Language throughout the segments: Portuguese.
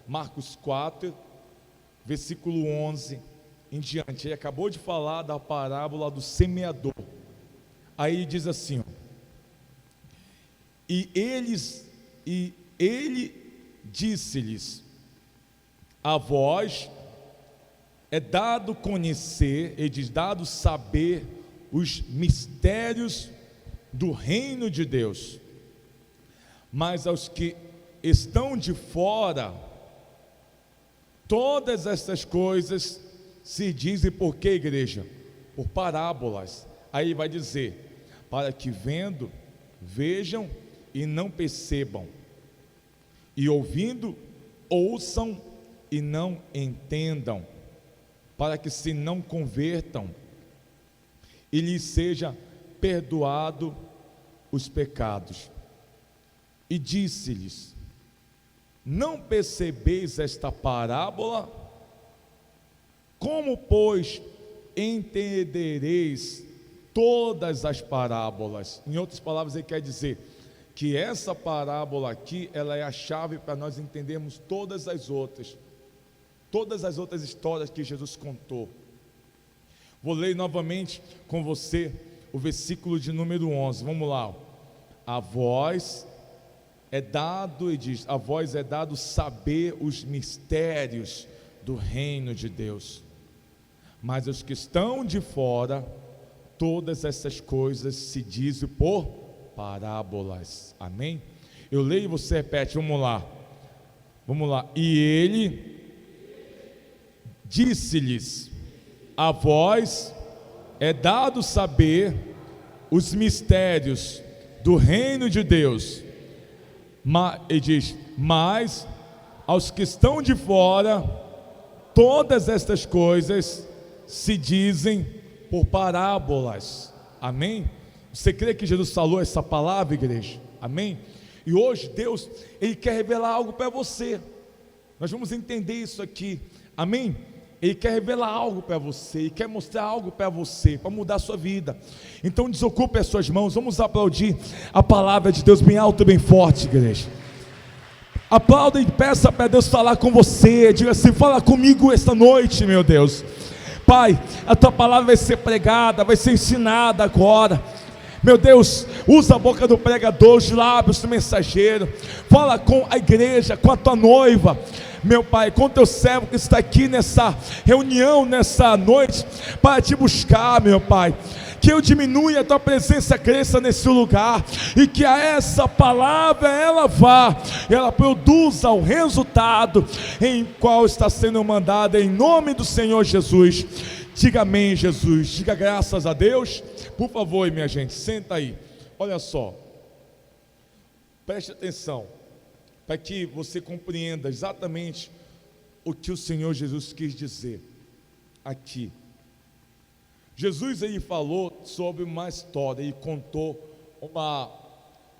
Marcos 4, versículo 11 em diante. Ele acabou de falar da parábola do semeador. Aí diz assim, ó, e ele disse-lhes: a vós é dado conhecer, ele diz, dado saber os mistérios do reino de Deus, mas aos que estão de fora, todas estas coisas se dizem por que, igreja? Por parábolas. Aí vai dizer, para que vendo, vejam e não percebam, e ouvindo, ouçam e não entendam, para que se não convertam e lhes seja perdoado os pecados. E disse-lhes: não percebeis esta parábola? Como, pois, entendereis todas as parábolas? Em outras palavras, ele quer dizer que essa parábola aqui, ela é a chave para nós entendermos todas as outras histórias que Jesus contou. Vou ler novamente com você o versículo de número 11, vamos lá. A vós é dado, e diz, a vós é dado saber os mistérios do reino de Deus, mas os que estão de fora, todas essas coisas se dizem por parábolas. Amém? Eu leio e você repete, vamos lá. E ele disse-lhes: a vós é dado saber os mistérios do reino de Deus, ele diz, mas aos que estão de fora, todas estas coisas se dizem por parábolas. Amém? Você crê que Jesus falou essa palavra, igreja? Amém? E hoje Deus, Ele quer revelar algo para você. Nós vamos entender isso aqui. Amém? Ele quer revelar algo para você, Ele quer mostrar algo para você, para mudar a sua vida. Então desocupe as suas mãos, vamos aplaudir a palavra de Deus bem alto e bem forte, igreja. Aplauda e peça para Deus falar com você. Diga assim: fala comigo esta noite, meu Deus. Pai, a tua palavra vai ser pregada, vai ser ensinada agora. Meu Deus, usa a boca do pregador, os lábios do mensageiro. Fala com a igreja, com a tua noiva, meu Pai, com o teu servo que está aqui nessa reunião, nessa noite, para te buscar, meu Pai. Que eu diminua e a tua presença cresça nesse lugar, e que a essa palavra ela vá, ela produza o resultado em qual está sendo mandada, em nome do Senhor Jesus. Diga amém, Jesus. Diga graças a Deus. Por favor, minha gente, senta aí. Olha só, preste atenção, para que você compreenda exatamente o que o Senhor Jesus quis dizer aqui. Jesus, ele falou sobre uma história, ele contou uma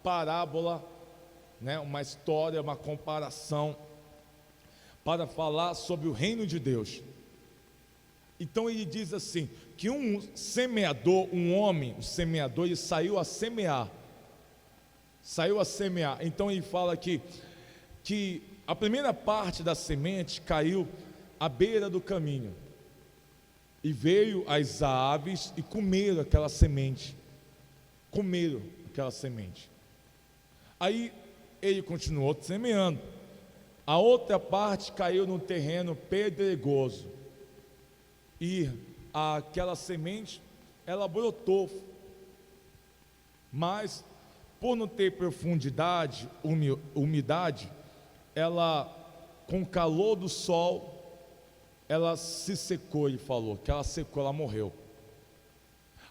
parábola, né, uma história, uma comparação, para falar sobre o reino de Deus. Então ele diz assim, que um semeador, um semeador, ele saiu a semear. Então ele fala aqui, que a primeira parte da semente caiu à beira do caminho, e veio as aves e comeram aquela semente. Aí ele continuou semeando. A outra parte caiu num terreno pedregoso, e aquela semente, ela brotou, mas por não ter profundidade, umidade, ela, com o calor do sol, ela se secou. Ele falou que ela secou, ela morreu.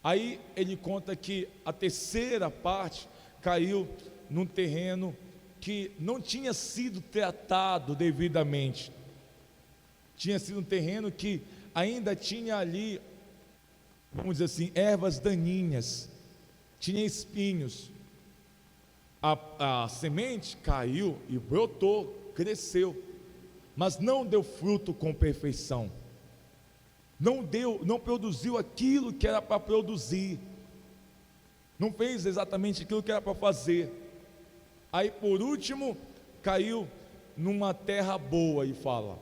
Aí ele conta que a terceira parte caiu num terreno que não tinha sido tratado devidamente. Tinha sido um terreno que ainda tinha ali, vamos dizer assim, ervas daninhas, tinha espinhos. A semente caiu e brotou, cresceu, mas não deu fruto com perfeição. Não produziu aquilo que era para produzir. Não fez exatamente aquilo que era para fazer. Aí por último caiu numa terra boa, e fala.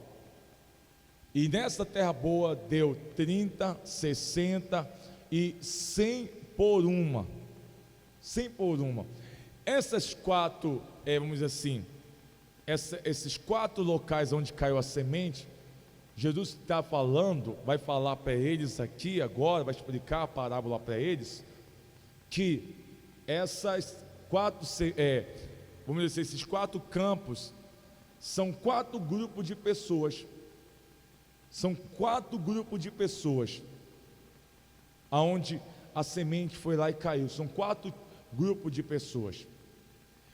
E nessa terra boa deu 30, 60 e 100 por uma. 100 por uma. Essas quatro, vamos dizer assim, esses quatro locais onde caiu a semente, Jesus está falando, vai falar para eles aqui agora, vai explicar a parábola para eles, que essas quatro, vamos dizer, esses quatro campos são quatro grupos de pessoas. São quatro grupos de pessoas aonde a semente foi lá e caiu. São quatro grupos de pessoas.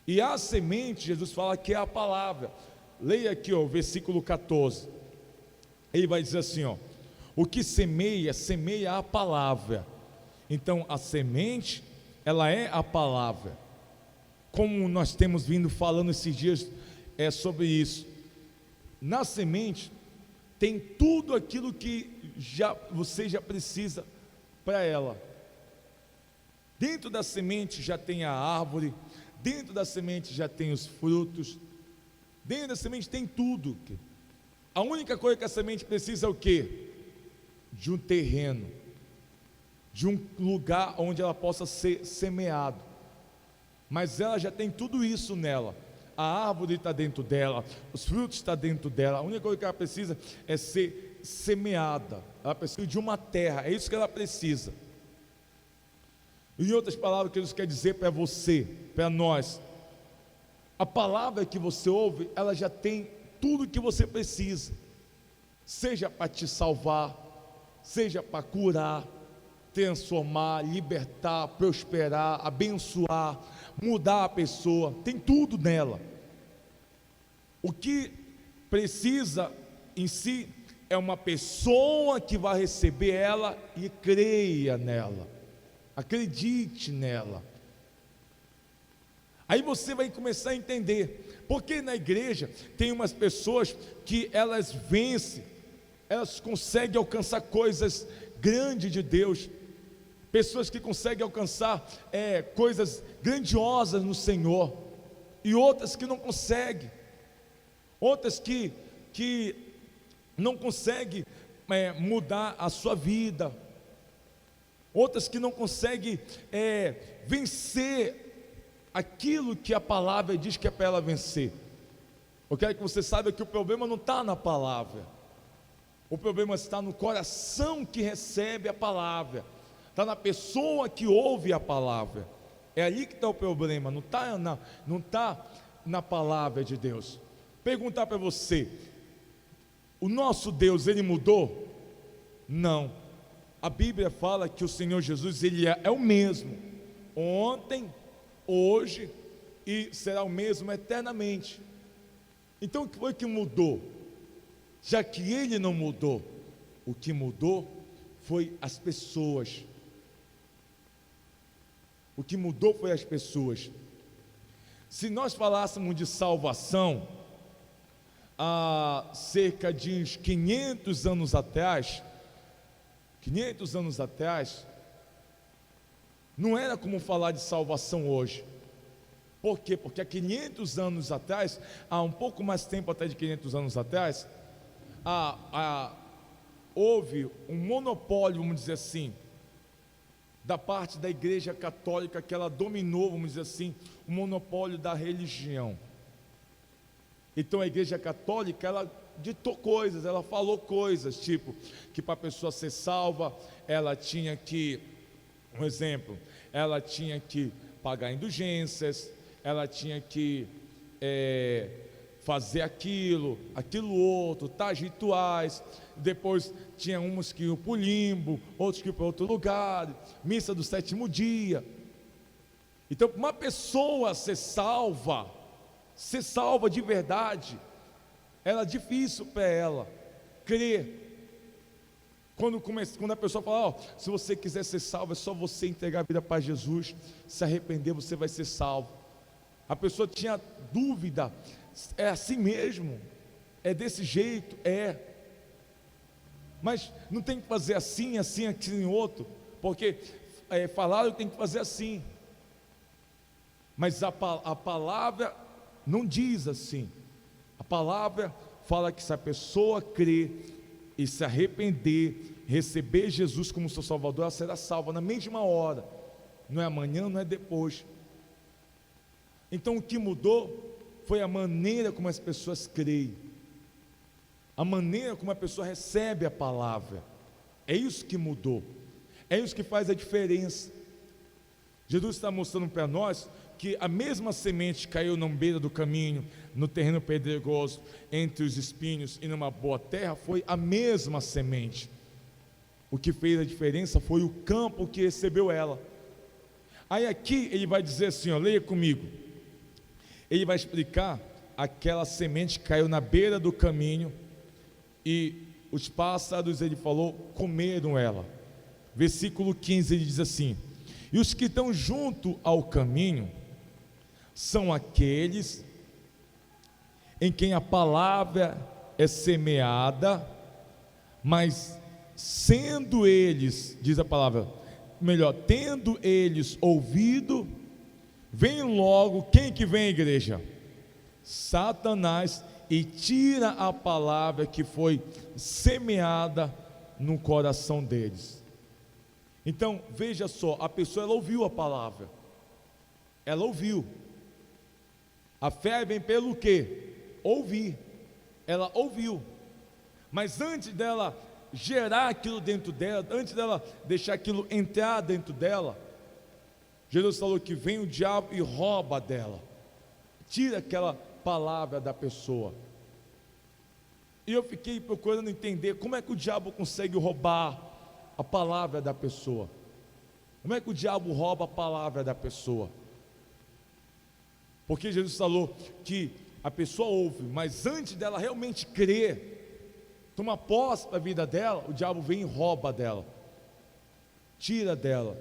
E a semente, Jesus fala que é a palavra. Leia aqui, ó, o versículo 14. Ele vai dizer assim, ó: o que semeia, semeia a palavra. Então a semente, ela é a palavra. Como nós temos vindo falando esses dias sobre isso. Na semente tem tudo aquilo que você já precisa para ela. Dentro da semente já tem a árvore, dentro da semente já tem os frutos, dentro da semente tem tudo. A única coisa que a semente precisa é o quê? De um terreno, de um lugar onde ela possa ser semeada. Mas ela já tem tudo isso nela. A árvore está dentro dela, os frutos estão dentro dela. A única coisa que ela precisa é ser semeada. Ela precisa de uma terra, é isso que ela precisa. Em outras palavras, o que Jesus quer dizer para você, para nós: a palavra que você ouve, ela já tem tudo que você precisa, seja para te salvar, seja para curar, transformar, libertar, prosperar, abençoar, mudar a pessoa, tem tudo nela. O que precisa em si é uma pessoa que vai receber ela e creia nela, acredite nela. Aí você vai começar a entender, porque na igreja tem umas pessoas que elas vencem, elas conseguem alcançar coisas grandes de Deus, pessoas que conseguem alcançar coisas grandiosas no Senhor, e outras que não conseguem, outras que não conseguem mudar a sua vida, outras que não conseguem vencer aquilo que a palavra diz que é para ela vencer. Eu quero que você saiba que o problema não está na palavra, o problema está no coração que recebe a palavra, está na pessoa que ouve a palavra. É ali que está o problema, não está na palavra de Deus. Perguntar para você: o nosso Deus, ele mudou? Não. A Bíblia fala que o Senhor Jesus, ele é o mesmo, ontem, hoje e será o mesmo eternamente. Então o que foi que mudou? Já que ele não mudou, o que mudou foi as pessoas. O que mudou foi as pessoas. Se nós falássemos de salvação há cerca de uns 500 anos atrás, não era como falar de salvação hoje. Por quê? Porque há 500 anos atrás, há um pouco mais tempo até de 500 anos atrás, houve um monopólio, vamos dizer assim, da parte da igreja católica, que ela dominou, vamos dizer assim, o monopólio da religião. Então a igreja católica, ela ditou coisas, ela falou coisas, tipo, que para a pessoa ser salva, ela tinha que, um exemplo, ela tinha que pagar indulgências, ela tinha que fazer aquilo outro, tais rituais. Depois tinha uns que iam para o limbo, outros que iam para outro lugar, missa do sétimo dia. Então, para uma pessoa ser salva de verdade, era difícil para ela crer. Quando a pessoa fala, se você quiser ser salvo, é só você entregar a vida para Jesus, se arrepender, você vai ser salvo. A pessoa tinha dúvida: é assim mesmo? É desse jeito? Mas não tem que fazer assim, outro, porque falaram que tem que fazer assim. Mas a palavra não diz assim. A palavra fala que se a pessoa crer e se arrepender, receber Jesus como seu Salvador, ela será salva na mesma hora, não é amanhã, não é depois. Então o que mudou foi a maneira como as pessoas creem, a maneira como a pessoa recebe a palavra. É isso que mudou, é isso que faz a diferença. Jesus está mostrando para nós que a mesma semente caiu na beira do caminho, no terreno pedregoso, entre os espinhos e numa boa terra, foi a mesma semente. O que fez a diferença foi o campo que recebeu ela. Aí aqui ele vai dizer assim, ó, leia comigo. Ele vai explicar aquela semente que caiu na beira do caminho e os pássaros, ele falou, comeram ela. Versículo 15, ele diz assim: e os que estão junto ao caminho são aqueles em quem a palavra é semeada, mas sendo eles, diz a palavra, melhor, tendo eles ouvido, vem logo, quem que vem, igreja? Satanás, e tira a palavra que foi semeada no coração deles. Então, veja só, a pessoa, ela ouviu a palavra, ela ouviu. A fé vem pelo quê? Ouvir. Ela ouviu, mas antes dela gerar aquilo dentro dela, antes dela deixar aquilo entrar dentro dela, Jesus falou que vem o diabo e rouba dela, tira aquela palavra da pessoa. E eu fiquei procurando entender como é que o diabo consegue roubar a palavra da pessoa. Como é que o diabo rouba a palavra da pessoa? Porque Jesus falou que a pessoa ouve, mas antes dela realmente crer, tomar posse da vida dela, o diabo vem e rouba dela, tira dela.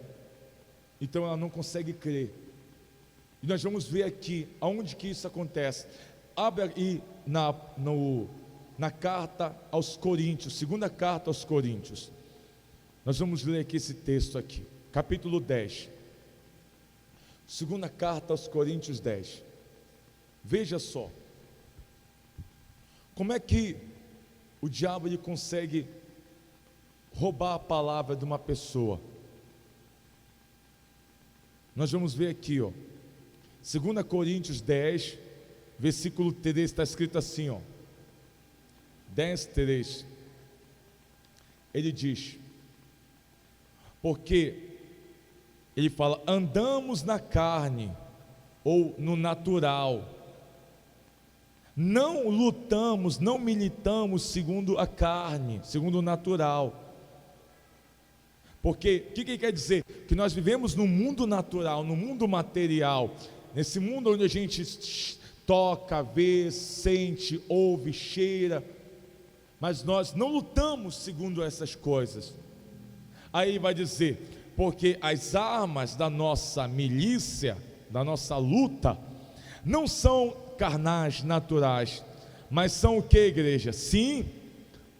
Então ela não consegue crer. E nós vamos ver aqui aonde que isso acontece. Abre aí na carta aos Coríntios, segunda carta aos Coríntios. Nós vamos ler aqui esse texto aqui, capítulo 10. Segunda carta aos Coríntios 10. Veja só como é que o diabo ele consegue roubar a palavra de uma pessoa. Nós vamos ver aqui, ó, 2 Coríntios 10, versículo 3, está escrito assim, ó, 10, 3. Ele diz, porque ele fala, andamos na carne ou no natural, não lutamos, não militamos segundo a carne, segundo o natural. Porque o que ele quer dizer? Que nós vivemos no mundo natural, no mundo material, nesse mundo onde a gente toca, vê, sente, ouve, cheira, mas nós não lutamos segundo essas coisas. Aí vai dizer, porque as armas da nossa milícia, da nossa luta, não são carnais, naturais, mas são o que, igreja? Sim,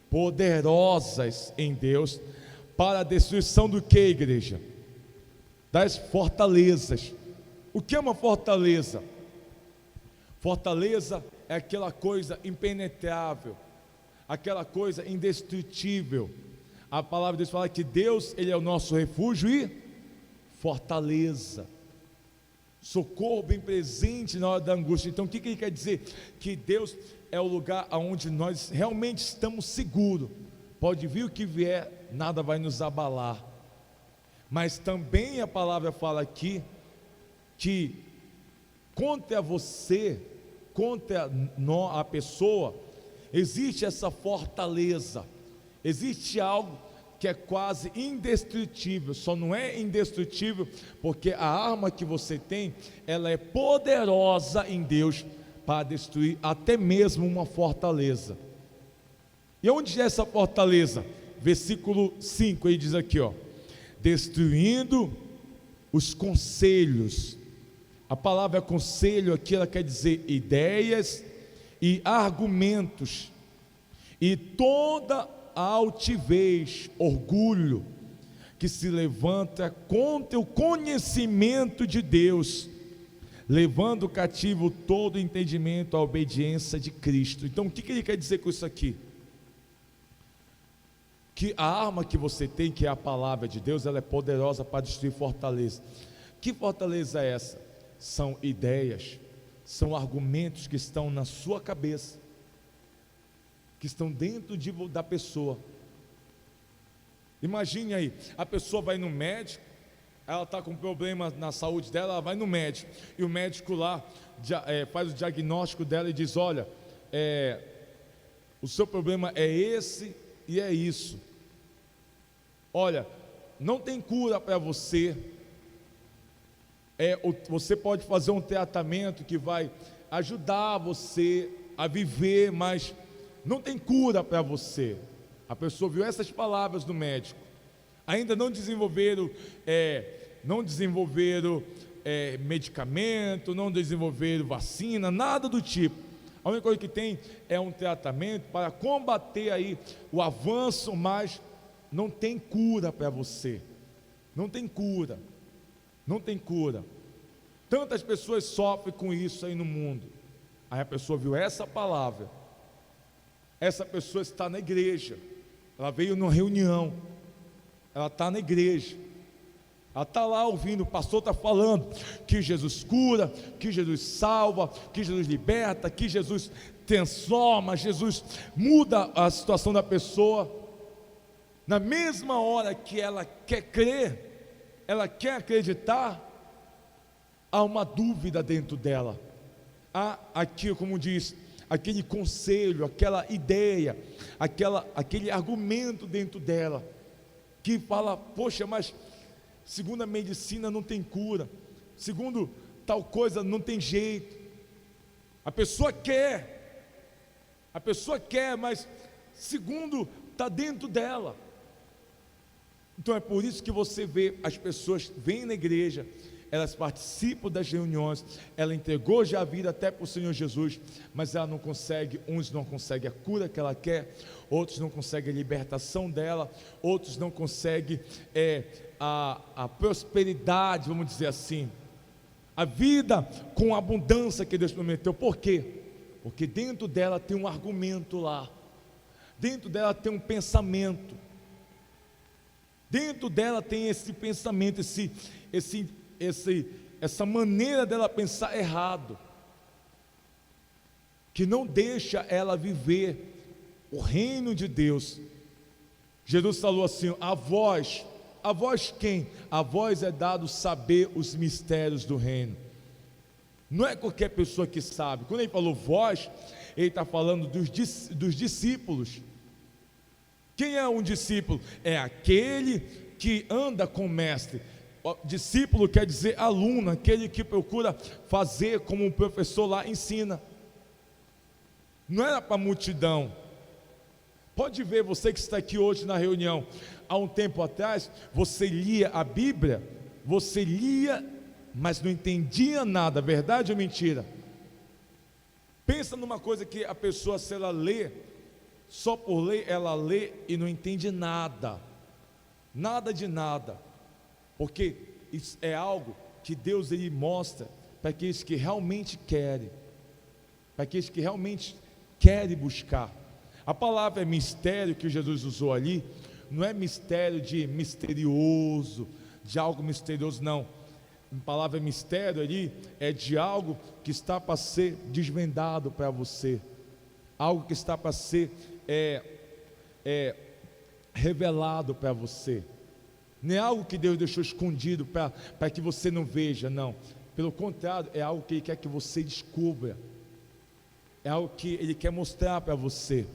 poderosas em Deus, para a destruição do que, igreja? Das fortalezas. O que é uma fortaleza? Fortaleza é aquela coisa impenetrável, aquela coisa indestrutível. A palavra de Deus fala que Deus, Ele é o nosso refúgio e fortaleza, socorro bem presente na hora da angústia. Então o que Ele quer dizer? Que Deus é o lugar onde nós realmente estamos seguros. Pode vir o que vier, nada vai nos abalar. Mas também a palavra fala aqui que contra você, contra a pessoa, existe essa fortaleza, existe algo que é quase indestrutível. Só não é indestrutível porque a arma que você tem, ela é poderosa em Deus para destruir até mesmo uma fortaleza. E onde é essa fortaleza? Versículo 5, ele diz aqui, ó, destruindo os conselhos. A palavra conselho aqui, ela quer dizer ideias e argumentos, e toda a altivez, orgulho, que se levanta contra o conhecimento de Deus, levando cativo todo entendimento à obediência de Cristo. Então o que ele quer dizer com isso aqui? Que a arma que você tem, que é a palavra de Deus, ela é poderosa para destruir fortaleza. Que fortaleza é essa? São ideias, são argumentos que estão na sua cabeça, que estão dentro da pessoa. Imagine aí, a pessoa vai no médico, ela está com problema na saúde dela, ela vai no médico, e o médico lá faz o diagnóstico dela e diz: olha, o seu problema é esse e é isso. Olha, não tem cura para você. Você pode fazer um tratamento que vai ajudar você a viver, mas não tem cura para você. A pessoa viu essas palavras do médico. Ainda não desenvolveram medicamento, não desenvolveram vacina, nada do tipo. A única coisa que tem é um tratamento para combater aí o avanço, mas não tem cura para você. Não tem cura. Não tem cura. Tantas pessoas sofrem com isso aí no mundo. Aí a pessoa viu essa palavra. Essa pessoa está na igreja. Ela veio numa reunião. Ela está na igreja. Ela está lá ouvindo, o pastor está falando que Jesus cura, que Jesus salva, que Jesus liberta, que Jesus transforma, Jesus muda a situação da pessoa. Na mesma hora que ela quer crer, ela quer acreditar, há uma dúvida dentro dela. Há aqui, como diz, aquele conselho, aquela ideia, aquele argumento dentro dela, que fala: poxa, mas segundo a medicina não tem cura, segundo tal coisa não tem jeito. A pessoa quer, mas segundo está dentro dela. Então é por isso que você vê as pessoas vêm na igreja, elas participam das reuniões, ela entregou já a vida até para o Senhor Jesus, mas ela não consegue, uns não conseguem a cura que ela quer, outros não conseguem a libertação dela, outros não conseguem a prosperidade, vamos dizer assim, a vida com abundância que Deus prometeu. Por quê? Porque dentro dela tem um argumento lá, dentro dela tem um pensamento, dentro dela tem esse pensamento, essa maneira dela pensar errado, que não deixa ela viver o reino de Deus. Jesus falou assim: a vós quem? A vós é dado saber os mistérios do reino. Não é qualquer pessoa que sabe. Quando ele falou vós, ele está falando dos discípulos. Quem é um discípulo? É aquele que anda com o mestre. O discípulo quer dizer aluno, aquele que procura fazer como o professor lá ensina. Não era para a multidão. Pode ver, você que está aqui hoje na reunião, há um tempo atrás, você lia a Bíblia, você lia, mas não entendia nada, verdade ou mentira? Pensa numa coisa que a pessoa, se ela lê, só por ler, ela lê e não entende nada, nada de nada, porque isso é algo que Deus ele mostra para aqueles que realmente querem, para aqueles que realmente querem buscar. A palavra mistério que Jesus usou ali, não é mistério de misterioso, de algo misterioso, não. A palavra mistério ali é de algo que está para ser desvendado para você, algo que está para ser revelado para você. Não é algo que Deus deixou escondido para que você não veja, não. Pelo contrário, é algo que Ele quer que você descubra, é algo que Ele quer mostrar para você.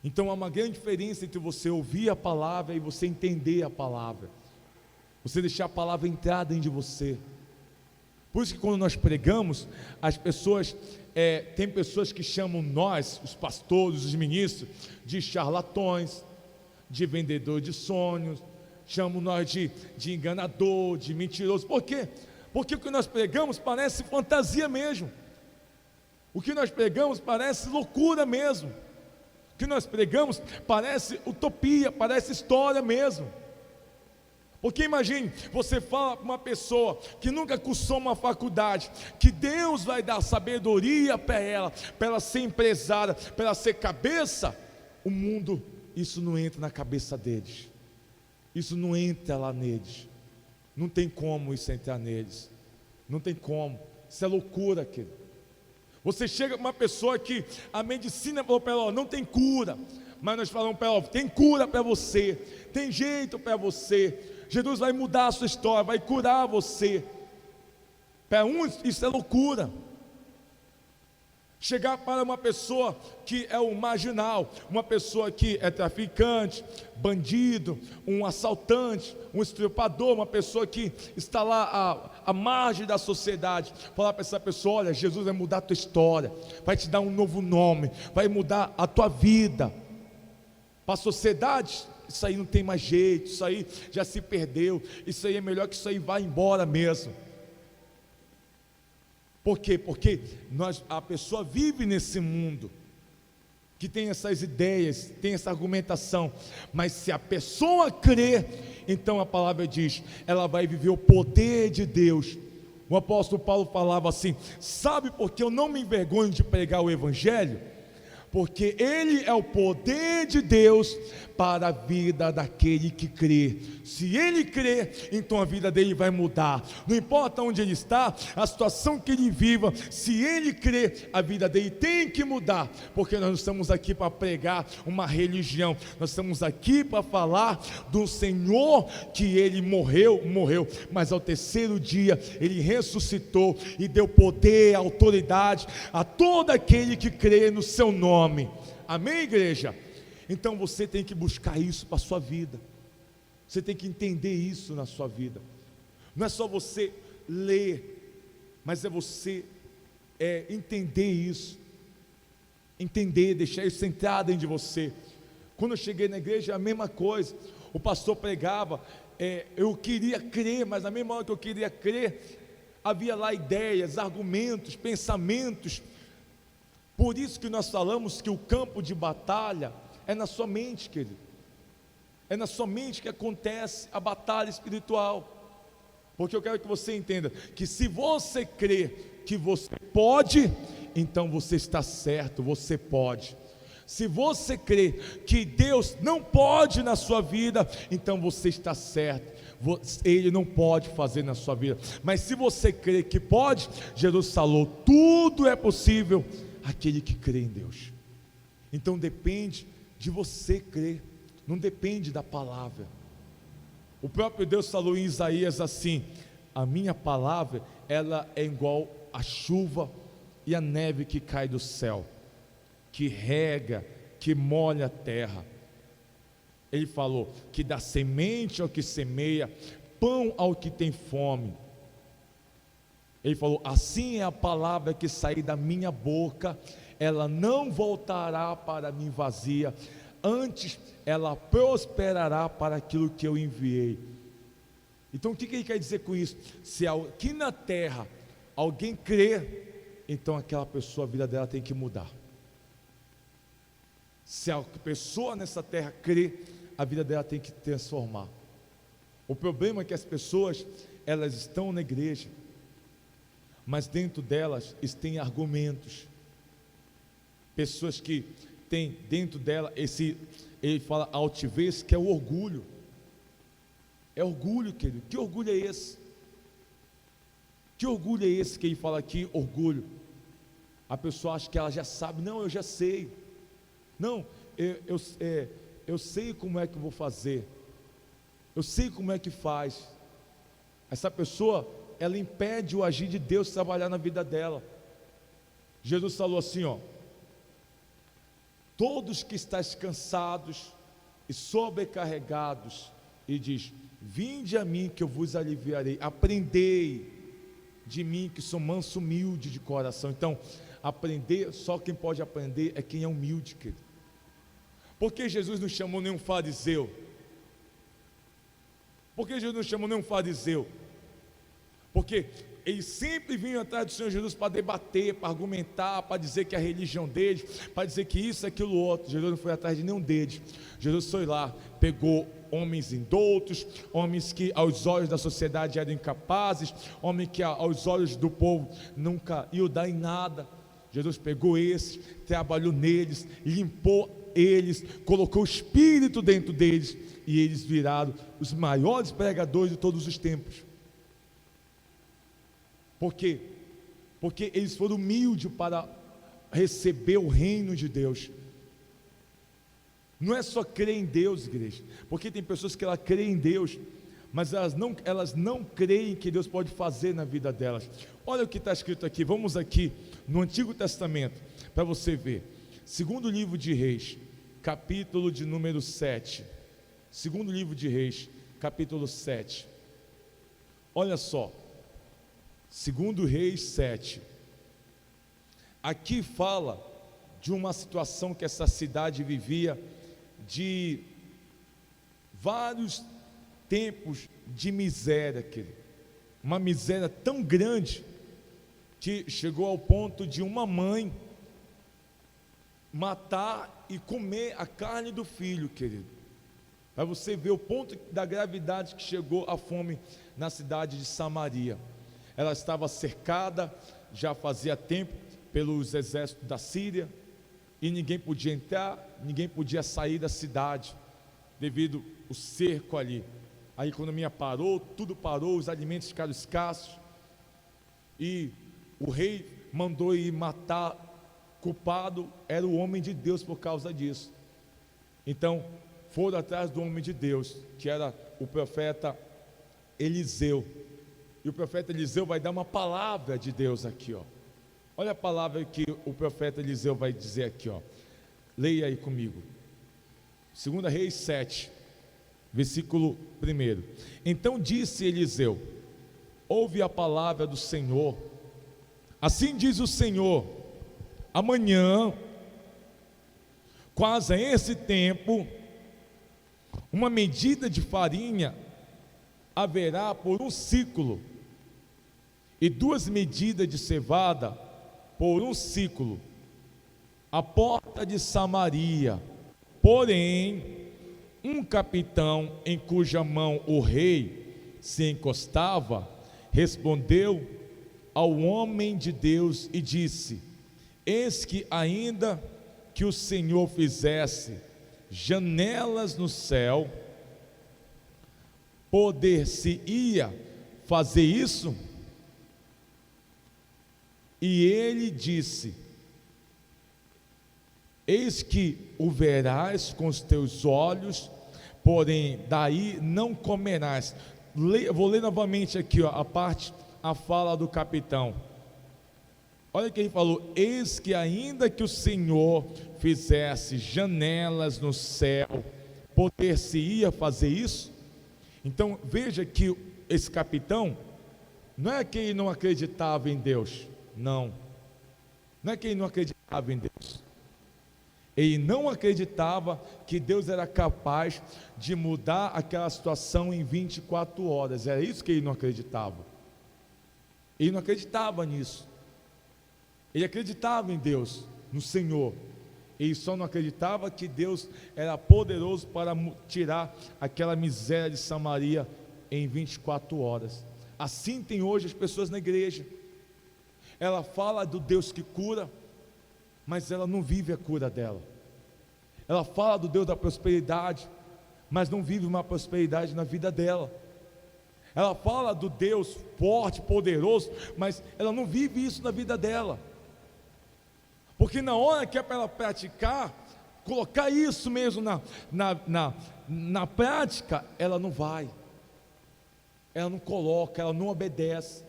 Então há uma grande diferença entre você ouvir a palavra e você entender a palavra, você deixar a palavra entrar dentro de você. Por isso que quando nós pregamos, as pessoas, tem pessoas que chamam nós, os pastores, os ministros, de charlatões, de vendedor de sonhos, chamam nós de enganador, de mentiroso. Por quê? Porque o que nós pregamos parece fantasia mesmo, o que nós pregamos parece loucura mesmo, o que nós pregamos parece utopia, parece história mesmo. Porque imagine, você fala para uma pessoa que nunca cursou uma faculdade, que Deus vai dar sabedoria para ela ser empresária, para ela ser cabeça. O mundo, isso não entra na cabeça deles, isso não entra lá neles, não tem como isso entrar neles, não tem como, isso é loucura, querido. Você chega para uma pessoa que a medicina falou para ela, ó, não tem cura, mas nós falamos para ela, ó, tem cura para você, tem jeito para você, Jesus vai mudar a sua história, vai curar você. Para uns isso é loucura. Chegar para uma pessoa que é um marginal, uma pessoa que é traficante, bandido, um assaltante, um estuprador, uma pessoa que está lá à margem da sociedade, falar para essa pessoa, olha, Jesus vai mudar a tua história, vai te dar um novo nome, vai mudar a tua vida. Para a sociedade, isso aí não tem mais jeito, isso aí já se perdeu, isso aí é melhor que isso aí vá embora mesmo. Por quê? Porque a pessoa vive nesse mundo, que tem essas ideias, tem essa argumentação, mas se a pessoa crê, então a palavra diz, ela vai viver o poder de Deus. O apóstolo Paulo falava assim, sabe por que eu não me envergonho de pregar o Evangelho? Porque ele é o poder de Deus para a vida daquele que crê. Se ele crê, então a vida dele vai mudar. Não importa onde ele está, a situação que ele viva, se ele crê, a vida dele tem que mudar. Porque nós não estamos aqui para pregar uma religião, nós estamos aqui para falar do Senhor, que ele morreu, mas ao terceiro dia ele ressuscitou e deu poder, autoridade a todo aquele que crê no seu nome. Amém, igreja? Então você tem que buscar isso para a sua vida, você tem que entender isso na sua vida. Não é só você ler, mas é você entender isso, deixar isso entrar dentro de você. Quando eu cheguei na igreja, a mesma coisa, o pastor pregava, eu queria crer, mas na mesma hora que eu queria crer, havia lá ideias, argumentos, pensamentos. Por isso que nós falamos que o campo de batalha é na sua mente, querido. É na sua mente que acontece a batalha espiritual. Porque eu quero que você entenda que se você crê que você pode, então você está certo, você pode. Se você crê que Deus não pode na sua vida, então você está certo, Ele não pode fazer na sua vida. Mas se você crê que pode, Jesus falou, tudo é possível aquele que crê em Deus. Então depende de você crer, não depende da palavra. O próprio Deus falou em Isaías assim, a minha palavra, ela é igual a chuva e a neve que cai do céu, que rega, que molha a terra. Ele falou que dá semente ao que semeia, pão ao que tem fome. Ele falou, assim é a palavra que sair da minha boca, ela não voltará para mim vazia, antes ela prosperará para aquilo que eu enviei. Então o que ele quer dizer com isso? Se aqui na terra alguém crer, então aquela pessoa, a vida dela tem que mudar. Se a pessoa nessa terra crer, a vida dela tem que transformar. O problema é que as pessoas, elas estão na igreja, mas dentro delas tem argumentos, pessoas que têm dentro dela ele fala altivez, que é o orgulho. É orgulho, querido. Que orgulho é esse? Que orgulho é esse que ele fala aqui, orgulho? A pessoa acha que ela já sabe, não, eu já sei, não, eu sei como é que eu vou fazer, eu sei como é que faz. Essa pessoa, ela impede o agir de Deus trabalhar na vida dela. Jesus falou assim, ó, todos que estáis cansados e sobrecarregados, e diz, vinde a mim que eu vos aliviarei, aprendei de mim que sou manso, humilde de coração. Então, aprender, só quem pode aprender é quem é humilde, querido. Por que Jesus não chamou nenhum fariseu? Por que Jesus não chamou nenhum fariseu? Porque eles sempre vinham atrás do Senhor Jesus para debater, para argumentar, para dizer que a religião deles, para dizer que isso, aquilo, outro. Jesus não foi atrás de nenhum deles. Jesus foi lá, pegou homens indoutos, homens que aos olhos da sociedade eram incapazes, homens que aos olhos do povo nunca iam dar em nada. Jesus pegou esses, trabalhou neles, limpou eles, colocou o Espírito dentro deles, e eles viraram os maiores pregadores de todos os tempos. Por quê? Porque eles foram humildes para receber o reino de Deus. Não é só crer em Deus, igreja, porque tem pessoas que creem em Deus, mas elas não creem que Deus pode fazer na vida delas. Olha o que está escrito aqui, vamos aqui no Antigo Testamento, para você ver. Segundo livro de Reis, capítulo de número 7. Segundo livro de Reis, capítulo 7. Olha só. Segundo Reis 7. Aqui fala de uma situação que essa cidade vivia, de vários tempos de miséria, querido. Uma miséria tão grande que chegou ao ponto de uma mãe matar e comer a carne do filho, querido. Para você ver o ponto da gravidade que chegou a fome na cidade de Samaria. Ela estava cercada já fazia tempo pelos exércitos da Síria, e ninguém podia entrar, ninguém podia sair da cidade, devido ao cerco ali. A economia parou, tudo parou, os alimentos ficaram escassos, e o rei mandou ir matar. Culpado era o homem de Deus por causa disso. Então foram atrás do homem de Deus, que era o profeta Eliseu. E o profeta Eliseu vai dar uma palavra de Deus aqui, ó. Olha a palavra que o profeta Eliseu vai dizer aqui, ó. Leia aí comigo. 2 Reis 7, versículo 1. Então disse Eliseu: ouve a palavra do Senhor. Assim diz o Senhor: amanhã, quase a esse tempo, uma medida de farinha haverá por 1 ciclo, e 2 medidas de cevada por 1 ciclo, à porta de Samaria. Porém, um capitão em cuja mão o rei se encostava, respondeu ao homem de Deus e disse: eis que ainda que o Senhor fizesse janelas no céu, poder-se-ia fazer isso? E ele disse: eis que o verás com os teus olhos, porém daí não comerás. Vou ler novamente aqui, ó, a fala do capitão. Olha o que ele falou: eis que ainda que o Senhor fizesse janelas no céu, poder-se-ia fazer isso? Então veja que esse capitão, não é que ele não acreditava em Deus, não é que ele não acreditava em Deus, ele não acreditava que Deus era capaz de mudar aquela situação em 24 horas, era isso que ele não acreditava. Ele não acreditava nisso. Ele acreditava em Deus, no Senhor. Ele só não acreditava que Deus era poderoso para tirar aquela miséria de Samaria em 24 horas. Assim tem hoje as pessoas na igreja. Ela fala do Deus que cura, mas ela não vive a cura dela. Ela fala do Deus da prosperidade, mas não vive uma prosperidade na vida dela. Ela fala do Deus forte, poderoso, mas ela não vive isso na vida dela. Porque na hora que é para ela praticar, colocar isso mesmo na prática, ela não vai, ela não coloca, ela não obedece.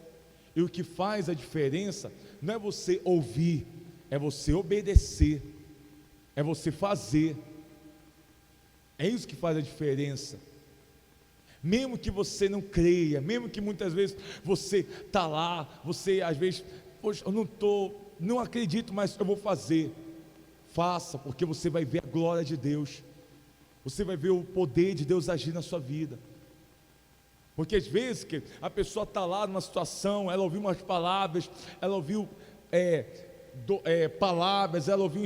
E o que faz a diferença não é você ouvir, é você obedecer, é você fazer. É isso que faz a diferença. Mesmo que você não creia, mesmo que muitas vezes você está lá, você às vezes, poxa, eu não acredito, mas eu vou fazer. Faça, porque você vai ver a glória de Deus, você vai ver o poder de Deus agir na sua vida. Porque às vezes que a pessoa está lá numa situação, ela ouviu umas palavras, ela ouviu palavras, ela ouviu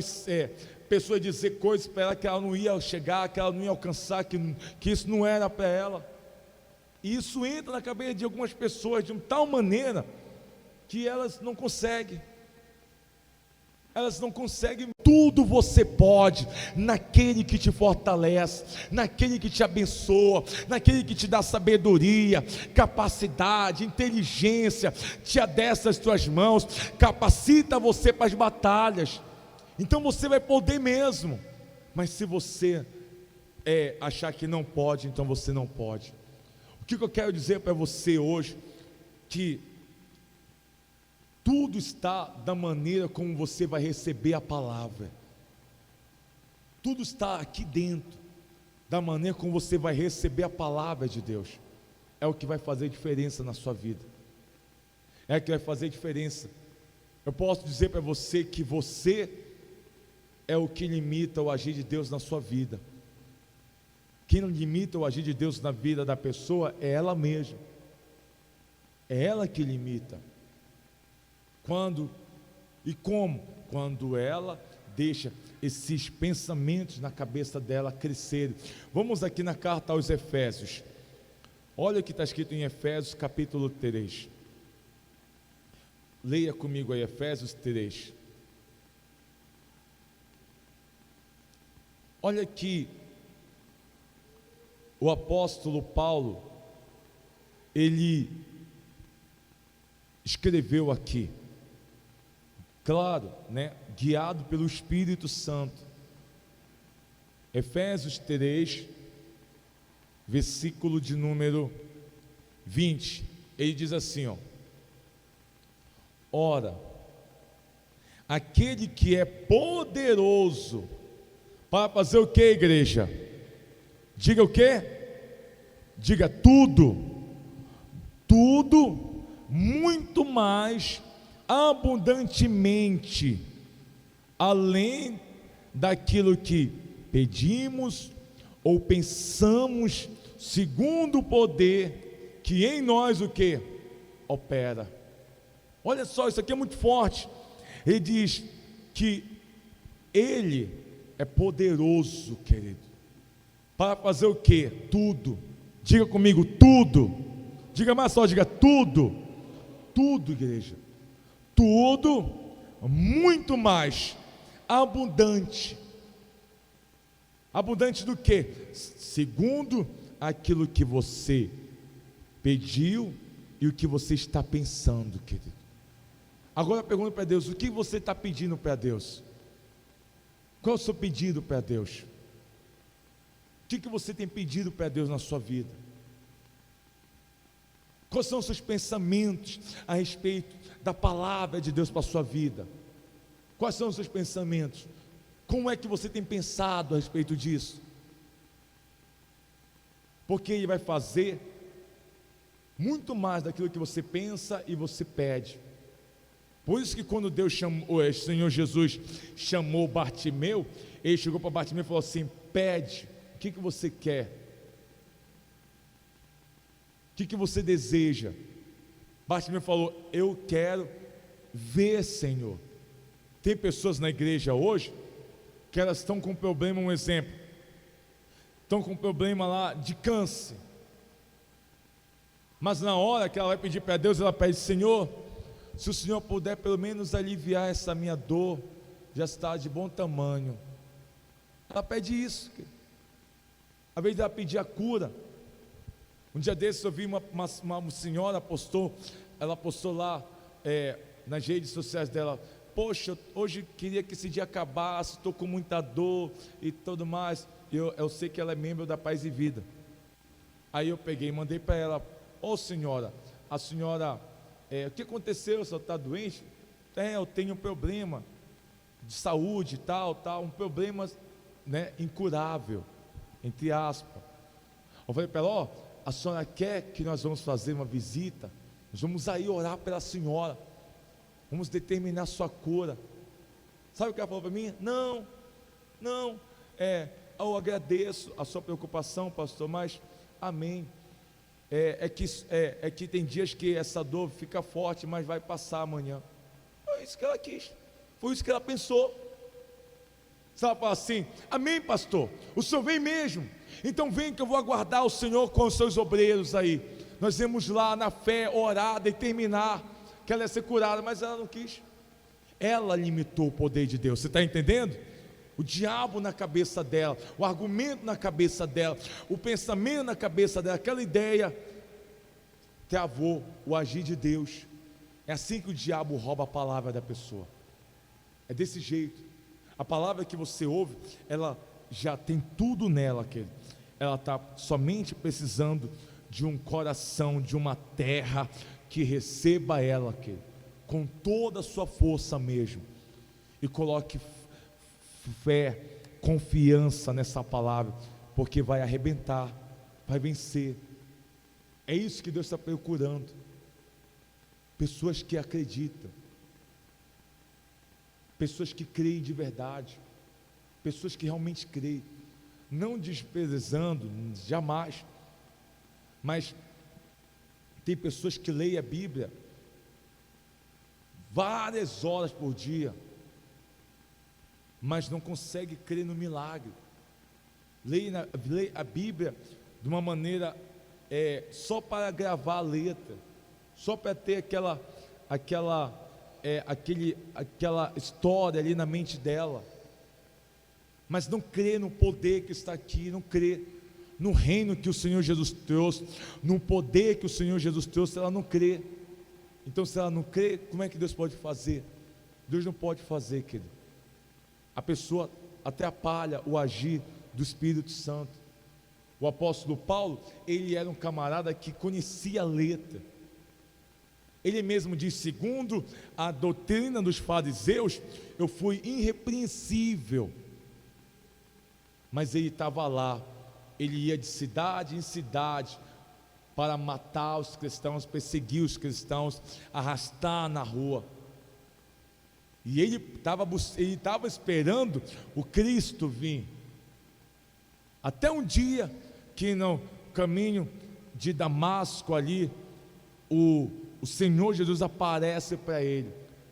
pessoas dizer coisas para ela que ela não ia chegar, que ela não ia alcançar, que isso não era para ela. E isso entra na cabeça de algumas pessoas de uma tal maneira que elas não conseguem. Elas não conseguem. Tudo você pode naquele que te fortalece, naquele que te abençoa, naquele que te dá sabedoria, capacidade, inteligência, te adestra as tuas mãos, capacita você para as batalhas. Então você vai poder mesmo. Mas se você achar que não pode, então você não pode. O que eu quero dizer para você hoje? Que tudo está da maneira como você vai receber a palavra. Tudo está aqui dentro, da maneira como você vai receber a palavra de Deus. É o que vai fazer diferença na sua vida. É o que vai fazer diferença. Eu posso dizer para você que você é o que limita o agir de Deus na sua vida. Quem não limita o agir de Deus na vida da pessoa é ela mesma. É ela que limita. Quando e como? Quando ela deixa esses pensamentos na cabeça dela crescerem. Vamos aqui na carta aos Efésios. Olha o que está escrito em Efésios capítulo 3. Leia comigo aí Efésios 3. Olha aqui, o apóstolo Paulo, ele escreveu aqui, claro, né, guiado pelo Espírito Santo. Efésios 3, versículo de número 20, ele diz assim, ora, aquele que é poderoso para fazer o que, igreja? Diga o que? Diga tudo, tudo, muito mais abundantemente, além daquilo que pedimos ou pensamos, segundo o poder que em nós o que? Opera. Olha só, isso aqui é muito forte. Ele diz que Ele é poderoso, querido, para fazer o que? Tudo. Diga comigo, tudo. Diga mais só, diga tudo. Tudo, igreja. Tudo, muito mais abundante. Abundante do que? Segundo aquilo que você pediu e o que você está pensando, querido. Agora pergunta para Deus, o que você está pedindo para Deus? Qual é o seu pedido para Deus? O que você tem pedido para Deus na sua vida? Quais são os seus pensamentos a respeito da palavra de Deus para a sua vida? Quais são os seus pensamentos? Como é que você tem pensado a respeito disso? Porque Ele vai fazer muito mais daquilo que você pensa e você pede. Por isso que quando Deus chamou, o Senhor Jesus chamou Bartimeu, Ele chegou para Bartimeu e falou assim, pede, o que você quer? O que você deseja? Bartimeu falou, eu quero ver, Senhor. Tem pessoas na igreja hoje, que elas estão com problema, um exemplo, estão com problema lá de câncer, mas na hora que ela vai pedir para Deus, ela pede, Senhor, se o Senhor puder pelo menos aliviar essa minha dor, já está de bom tamanho. Ela pede isso, ao invés de ela pedir a cura. Um dia desses eu vi uma senhora ela postou lá nas redes sociais dela, poxa, hoje queria que esse dia acabasse, estou com muita dor e tudo mais. Eu sei que ela é membro da Paz e Vida. Aí eu peguei e mandei para ela, senhora, a senhora, o que aconteceu? A senhora está doente? Eu tenho um problema de saúde, tal, um problema, né, incurável, entre aspas. Eu falei para ela, a senhora quer que nós vamos fazer uma visita? Nós vamos aí orar pela senhora, vamos determinar a sua cura. Sabe o que ela falou para mim? Não, eu agradeço a sua preocupação, pastor, mas amém. é que tem dias que essa dor fica forte, mas vai passar amanhã. Foi isso que ela quis, foi isso que ela pensou. Se ela fala assim: amém, pastor, o senhor vem mesmo, então vem que eu vou aguardar o Senhor com os seus obreiros aí. Nós vamos lá na fé, orar, determinar que ela ia ser curada, mas ela não quis. Ela limitou o poder de Deus. Você está entendendo? O diabo na cabeça dela, o argumento na cabeça dela, o pensamento na cabeça dela, aquela ideia travou o agir de Deus. É assim que o diabo rouba a palavra da pessoa. É desse jeito. A palavra que você ouve, ela já tem tudo nela, querido. Ela está somente precisando de um coração, de uma terra que receba ela, querido, com toda a sua força mesmo, e coloque fé, confiança nessa palavra, porque vai arrebentar, vai vencer. É isso que Deus está procurando, pessoas que acreditam, pessoas que creem de verdade, pessoas que realmente creem, não desprezando, jamais, mas tem pessoas que leem a Bíblia várias horas por dia, mas não consegue crer no milagre. Leia a Bíblia de uma maneira só para gravar a letra, só para ter aquela história ali na mente dela, mas não crê no poder que está aqui, não crê no reino que o Senhor Jesus trouxe, no poder que o Senhor Jesus trouxe. Ela não crê. Então, se ela não crê, como é que Deus pode fazer? Deus não pode fazer, querido. A pessoa atrapalha o agir do Espírito Santo. O apóstolo Paulo, ele era um camarada que conhecia a letra. Ele mesmo diz: segundo a doutrina dos fariseus, eu fui irrepreensível. Mas ele estava lá, ele ia de cidade em cidade para matar os cristãos, perseguir os cristãos, arrastar na rua. E ele estava esperando o Cristo vir. Até um dia que no caminho de Damasco ali, o Senhor Jesus aparece para ele,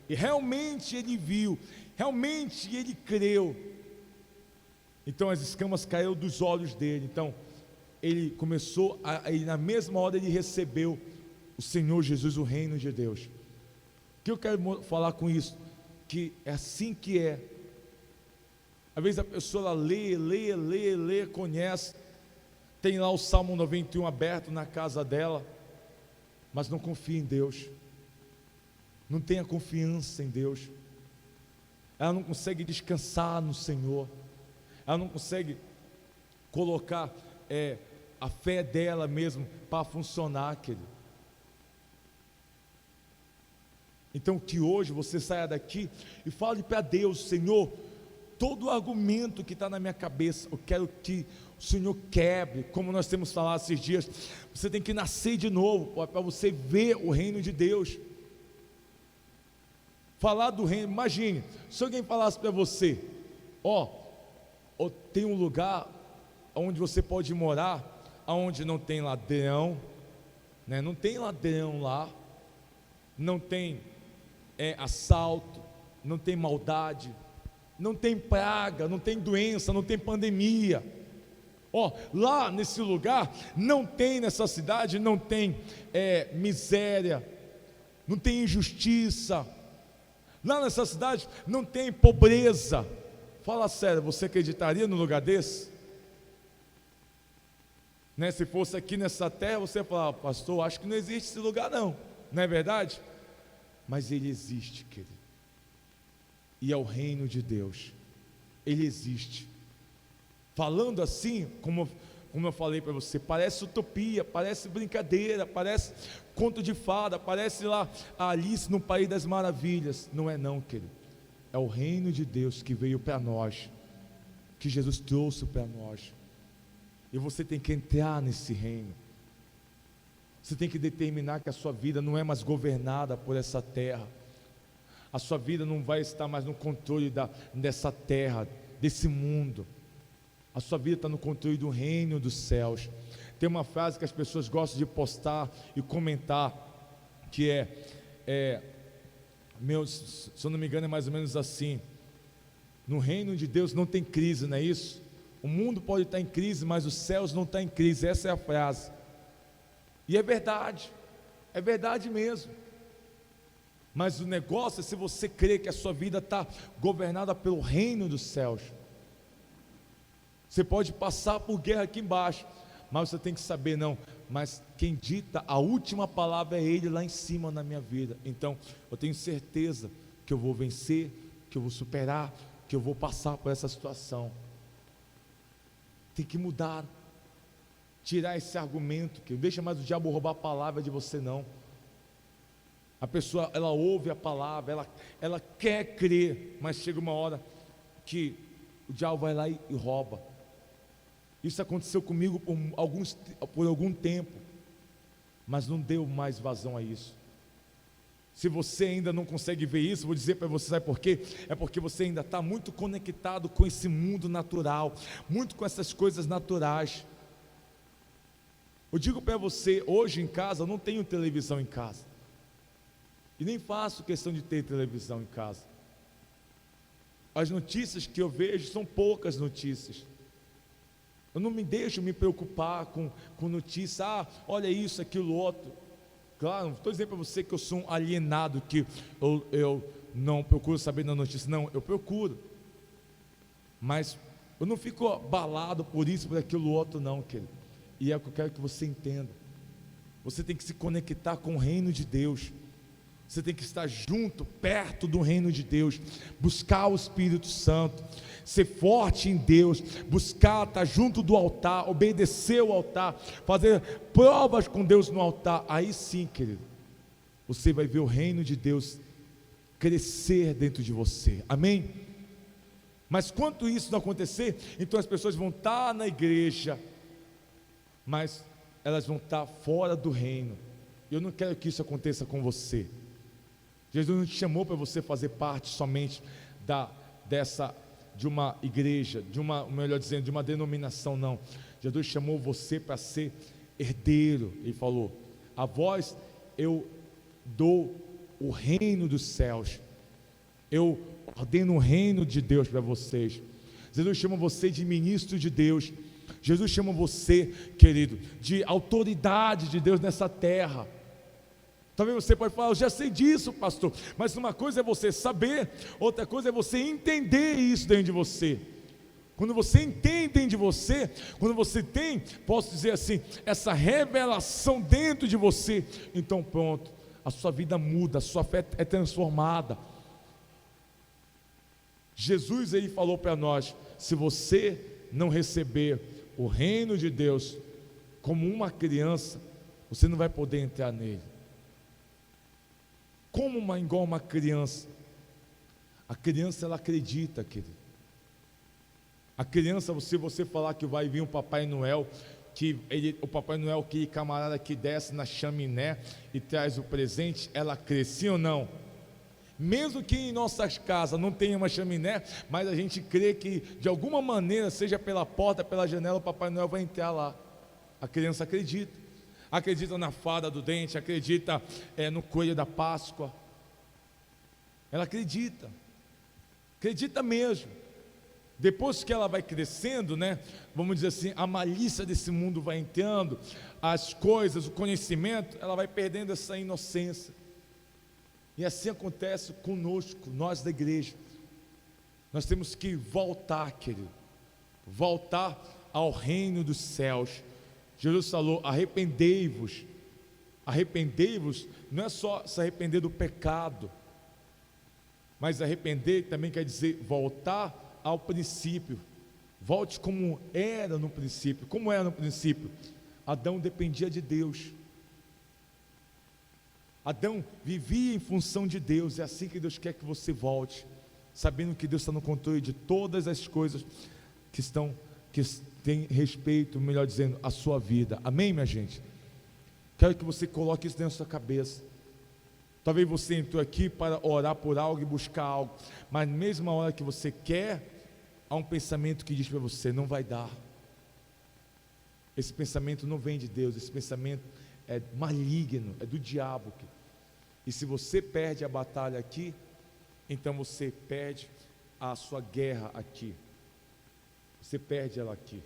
e realmente ele viu, realmente ele creu. Então as escamas caíram dos olhos dele. Então ele começou e na mesma hora ele recebeu o Senhor Jesus, o reino de Deus. O que eu quero falar com isso? Que é assim que é. Às vezes a pessoa lê, conhece, tem lá o Salmo 91 aberto na casa dela, mas não confia em Deus, não tem a confiança em Deus, ela não consegue descansar no Senhor, ela não consegue colocar a fé dela mesmo para funcionar, querido. Então que hoje você saia daqui e fale para Deus: Senhor, todo o argumento que está na minha cabeça, eu quero que o Senhor quebre. Como nós temos falado esses dias, você tem que nascer de novo para você ver o reino de Deus. Falar do reino, imagine, se alguém falasse para você: tem um lugar onde você pode morar, onde não tem ladrão, né? Não tem ladrão lá, não tem assalto, não tem maldade, não tem praga, não tem doença, não tem pandemia. Lá nesse lugar não tem, nessa cidade não tem miséria, não tem injustiça, lá nessa cidade não tem pobreza. Fala sério, você acreditaria num lugar desse? Né? Se fosse aqui nessa terra, você ia falar: pastor, acho que não existe esse lugar não é verdade? Mas ele existe, querido, e é o reino de Deus, ele existe. Falando assim, como eu falei para você, parece utopia, parece brincadeira, parece conto de fada, parece lá a Alice no País das Maravilhas. Não é não, querido, é o reino de Deus que veio para nós, que Jesus trouxe para nós, e você tem que entrar nesse reino. Você tem que determinar que a sua vida não é mais governada por essa terra, a sua vida não vai estar mais no controle dessa terra, desse mundo. A sua vida está no controle do reino dos céus. Tem uma frase que as pessoas gostam de postar e comentar, que se eu não me engano é mais ou menos assim: no reino de Deus não tem crise, não é isso? O mundo pode estar em crise, mas os céus não estão em crise. Essa é a frase. E é verdade mesmo. Mas o negócio é se você crê que a sua vida está governada pelo reino dos céus. Você pode passar por guerra aqui embaixo, mas você tem que saber, não, mas quem dita a última palavra é Ele lá em cima na minha vida. Então eu tenho certeza que eu vou vencer, que eu vou superar, que eu vou passar por essa situação. Tem que mudar, tirar esse argumento, que não deixa mais o diabo roubar a palavra de você, não. A pessoa, ela ouve a palavra, ela quer crer, mas chega uma hora que o diabo vai lá e rouba. Isso aconteceu comigo por algum tempo, mas não deu mais vazão a isso. Se você ainda não consegue ver isso, vou dizer para você, sabe por quê? É porque você ainda está muito conectado com esse mundo natural, muito com essas coisas naturais. Eu digo para você, hoje em casa, eu não tenho televisão em casa. E nem faço questão de ter televisão em casa. As notícias que eu vejo são poucas notícias. Eu não me deixo me preocupar com notícias, olha isso, aquilo, outro. Claro, não estou dizendo para você que eu sou um alienado, que eu não procuro saber da notícia, não, eu procuro. Mas eu não fico abalado por isso, por aquilo, outro, não, querido. E é o que eu quero que você entenda. Você tem que se conectar com o reino de Deus. Você tem que estar junto, perto do reino de Deus, buscar o Espírito Santo, ser forte em Deus, buscar estar junto do altar, obedecer o altar, fazer provas com Deus no altar. Aí sim, querido, você vai ver o reino de Deus crescer dentro de você, amém? Mas quanto isso não acontecer, então as pessoas vão estar na igreja, mas elas vão estar fora do reino. Eu não quero que isso aconteça com você. Jesus não te chamou para você fazer parte somente de uma igreja, de uma denominação, não. Jesus chamou você para ser herdeiro. Ele falou: a vós eu dou o reino dos céus, eu ordeno o reino de Deus para vocês. Jesus chama você de ministro de Deus. Jesus chama você, querido, de autoridade de Deus nessa terra. Talvez você pode falar: eu já sei disso, pastor, mas uma coisa é você saber, outra coisa é você entender isso dentro de você. Quando você entende dentro de você, quando você tem, posso dizer assim, essa revelação dentro de você, então pronto, a sua vida muda, a sua fé é transformada. Jesus, ele falou para nós: se você não receber o reino de Deus como uma criança, você não vai poder entrar nele. Igual uma criança. A criança, ela acredita, querido. A criança, se você falar que vai vir um Papai Noel, o Papai Noel, aquele camarada que desce na chaminé e traz o presente, ela crê, sim ou não? Mesmo que em nossas casas não tenha uma chaminé, mas a gente crê que de alguma maneira, seja pela porta, pela janela, o Papai Noel vai entrar lá. A criança acredita. Acredita na fada do dente, acredita no coelho da Páscoa. Ela acredita mesmo. Depois que ela vai crescendo, né, vamos dizer assim, a malícia desse mundo vai entrando, as coisas, o conhecimento, ela vai perdendo essa inocência. E assim acontece conosco, nós da igreja. Nós temos que voltar, querido, voltar ao reino dos céus. Jesus falou: arrependei-vos. Arrependei-vos não é só se arrepender do pecado, mas arrepender também quer dizer voltar ao princípio. Volte como era no princípio. Como era no princípio? Adão dependia de Deus. Adão vivia em função de Deus. É assim que Deus quer que você volte, sabendo que Deus está no controle de todas as coisas que tem respeito, melhor dizendo, a sua vida. Amém, minha gente? Quero que você coloque isso dentro da sua cabeça. Talvez você entrou aqui para orar por algo e buscar algo, mas mesmo na hora que você quer, há um pensamento que diz para você: não vai dar. Esse pensamento não vem de Deus, esse pensamento é maligno, é do diabo. E se você perde a batalha aqui, então você perde a sua guerra aqui. Você perde ela aqui.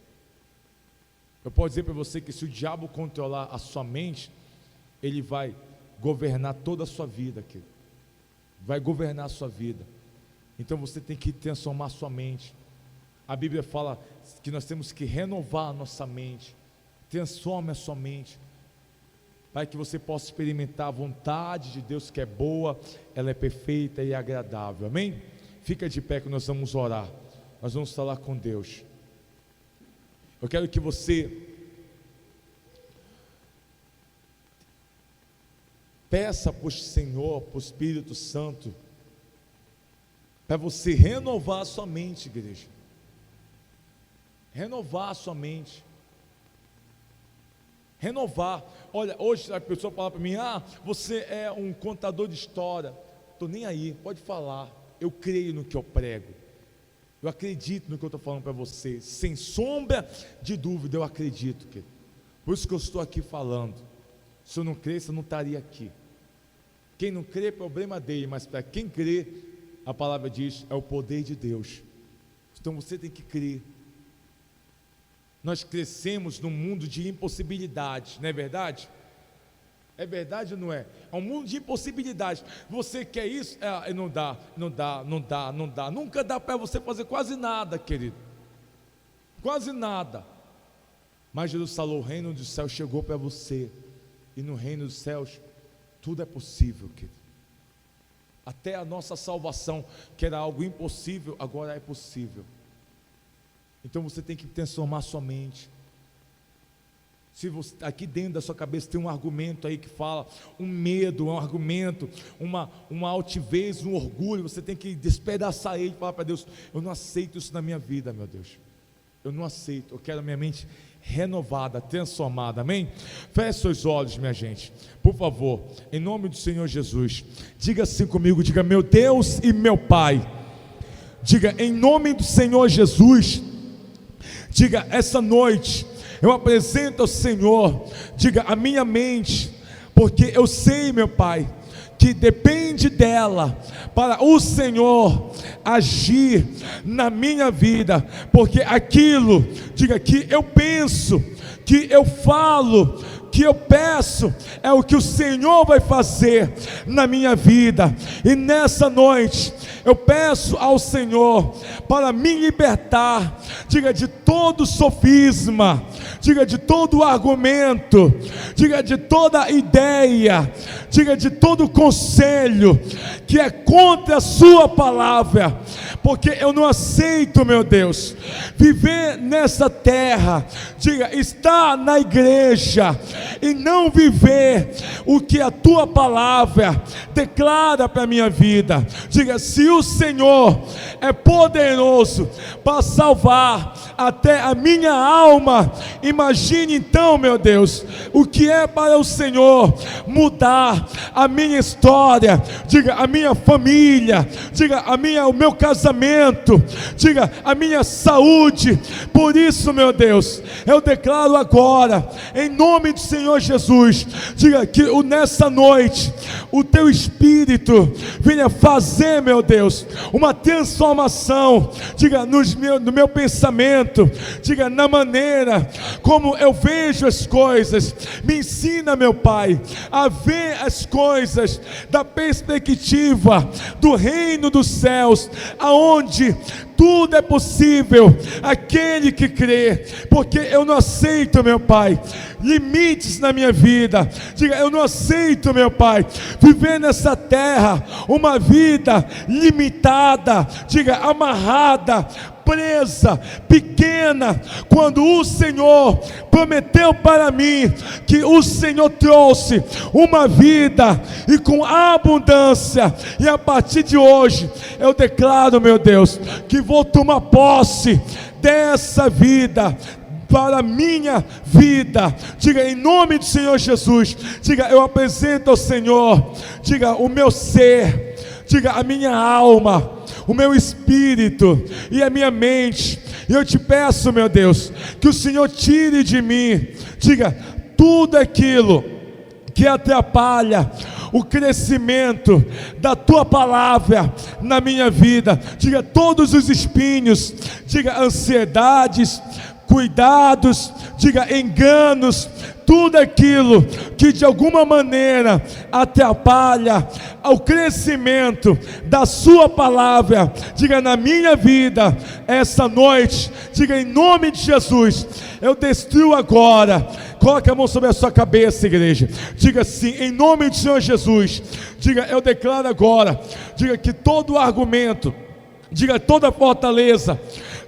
Eu posso dizer para você que se o diabo controlar a sua mente, ele vai governar toda a sua vida aqui. Vai governar a sua vida. Então você tem que transformar a sua mente. A Bíblia fala que nós temos que renovar a nossa mente. Transforme a sua mente, para que você possa experimentar a vontade de Deus, que é boa, ela é perfeita e agradável. Amém? Fica de pé que nós vamos orar. Nós vamos falar com Deus. Eu quero que você peça para o Senhor, para o Espírito Santo, para você renovar a sua mente, igreja. Renovar a sua mente. Renovar. Olha, hoje a pessoa fala para mim: você é um contador de história. Estou nem aí, pode falar. Eu creio no que eu prego. Eu acredito no que eu estou falando para você. Sem sombra de dúvida, eu acredito. Por isso que eu estou aqui falando. Se eu não cresce, eu não estaria aqui. Quem não crê é problema dele, mas para quem crê, a palavra diz, é o poder de Deus. Então você tem que crer. Nós crescemos num mundo de impossibilidades, não é verdade? É verdade ou não é? É um mundo de impossibilidades. Você quer isso? Não dá. Nunca dá para você fazer quase nada, querido. Quase nada. Mas Jesus falou: o reino dos céus chegou para você. E no reino dos céus, tudo é possível, querido. Até a nossa salvação, que era algo impossível, agora é possível. Então você tem que transformar sua mente. Se você, aqui dentro da sua cabeça tem um argumento aí que fala, um medo, um argumento, uma altivez, um orgulho, você tem que despedaçar ele e falar para Deus: eu não aceito isso na minha vida, meu Deus. Eu não aceito, eu quero a minha mente renovada, transformada, amém? Feche seus olhos, minha gente, por favor, em nome do Senhor Jesus. Diga assim comigo, diga: meu Deus e meu Pai. Diga: em nome do Senhor Jesus. Diga: essa noite eu apresento ao Senhor, diga, a minha mente, porque eu sei, meu Pai, que depende dela para o Senhor agir na minha vida, porque aquilo, diga, que eu penso, que eu falo, que eu peço, é o que o Senhor vai fazer na minha vida. E nessa noite eu peço ao Senhor para me libertar, diga, de todo sofisma, diga, de todo argumento, diga, de toda ideia, diga, de todo conselho que é contra a sua palavra, porque eu não aceito, meu Deus, viver nessa terra, diga, estar na igreja e não viver o que a tua palavra declara para a minha vida. Diga: se o Senhor é poderoso para salvar até a minha alma, imagine então, meu Deus, o que é para o Senhor mudar a minha história, diga, a minha família, diga, o meu casamento, diga, a minha saúde. Por isso, meu Deus, eu declaro agora, em nome do Senhor Jesus, diga, que nessa noite o teu Espírito venha fazer, meu Deus, uma transformação, diga, no meu pensamento, diga, na maneira como eu vejo as coisas. Me ensina, meu Pai, a ver as coisas da perspectiva do reino dos céus, aonde tudo é possível aquele que crê, porque eu não aceito, meu Pai, limites na minha vida. Diga, eu não aceito, meu Pai, viver nessa terra uma vida limitada, diga, amarrada, presa, pequena, quando o Senhor prometeu para mim que o Senhor trouxe uma vida e com abundância. E a partir de hoje eu declaro, meu Deus, que vou tomar posse dessa vida para a minha vida. Diga, em nome do Senhor Jesus, diga, eu apresento ao Senhor, diga, o meu ser, diga, a minha alma, o meu espírito e a minha mente, E eu te peço, meu Deus, que o Senhor tire de mim, diga, tudo aquilo que atrapalha o crescimento da tua palavra na minha vida. Diga, todos os espinhos, diga, ansiedades, cuidados, diga, enganos, tudo aquilo que de alguma maneira atrapalha o crescimento da sua palavra, diga, na minha vida, essa noite, diga, em nome de Jesus, eu destruo agora. Coloque a mão sobre a sua cabeça, igreja, diga assim, em nome do Senhor Jesus, diga, eu declaro agora, diga, que todo argumento, diga, toda fortaleza